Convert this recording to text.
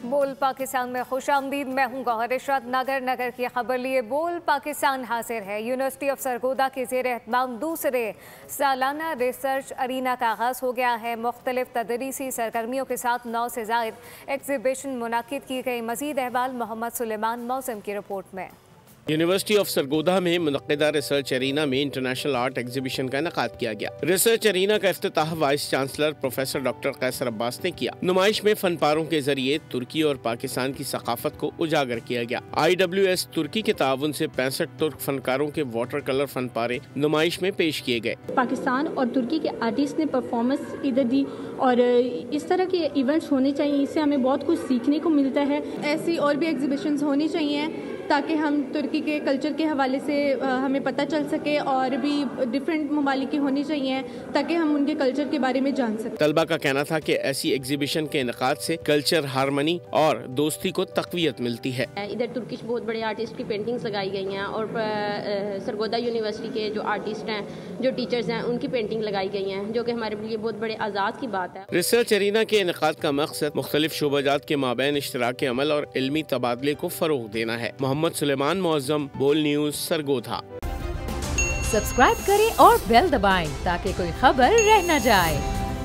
बोल पाकिस्तान में खुशामदीद। मैं हूँ गौहर इशरत। नगर की खबर लिए बोल पाकिस्तान हाजिर है। यूनिवर्सिटी ऑफ सरगोदा के ज़ेर एहतमाम दूसरे सालाना रिसर्च अरीना का आगाज़ हो गया है। मुख्तलिफ तदरीसी सरगर्मियों के साथ 9 से ज़ायद एग्जिबिशन मुनाकिद की गई। मज़ीद अहवाल मोहम्मद सुलेमान मौसम की रिपोर्ट में। यूनिवर्सिटी ऑफ सरगोदा में मुनक़्क़िदा रिसर्च अरीना में इंटरनेशनल आर्ट एग्जीबिशन का इनेकाद किया गया। रिसर्च अरीना का इफ्तिताह वाइस चांसलर प्रोफेसर डॉक्टर कैसर अब्बास ने किया। नुमाइश में फनपारों के जरिए तुर्की और पाकिस्तान की सकाफत को उजागर किया गया। IWS तुर्की के ताउन से 65 तुर्क फनकारों के वाटर कलर फनपारे नुमाइश में पेश किए गए। पाकिस्तान और तुर्की के आर्टिस्ट ने परफॉर्मेंस इधर दी और इस तरह के इवेंट्स होने चाहिए। इससे हमें बहुत कुछ सीखने को मिलता है। ऐसी और भी एग्जीबिशंस होनी चाहिए ताकि हम तुर्की के कल्चर के हवाले से हमें पता चल सके, और भी डिफरेंट ममालिक की होनी चाहिए ताकि हम उनके कल्चर के बारे में जान सकें। तलबा का कहना था कि ऐसी एग्जीबिशन के इनेकाद से कल्चर हारमनी और दोस्ती को तक़वियत मिलती है। इधर तुर्किश बहुत बड़े आर्टिस्ट की पेंटिंग्स लगाई गई हैं और सरगोदा यूनिवर्सिटी के जो आर्टिस्ट हैं, जो टीचर्स हैं, उनकी पेंटिंग लगाई गई हैं, जो कि हमारे लिए बहुत बड़े आज़ाद की बात है। रिसर्च अरीना के इनेकाद का मकसद मुख्तलिफ शोबाजात के माबैन इश्तराक अमल और इल्मी तबादले को फ़रोग़ देना है। मोहम्मद सुलेमान मौज़म, बोल न्यूज़, सरगोधा। सब्सक्राइब करें और बेल दबाएं ताकि कोई खबर रह न जाए।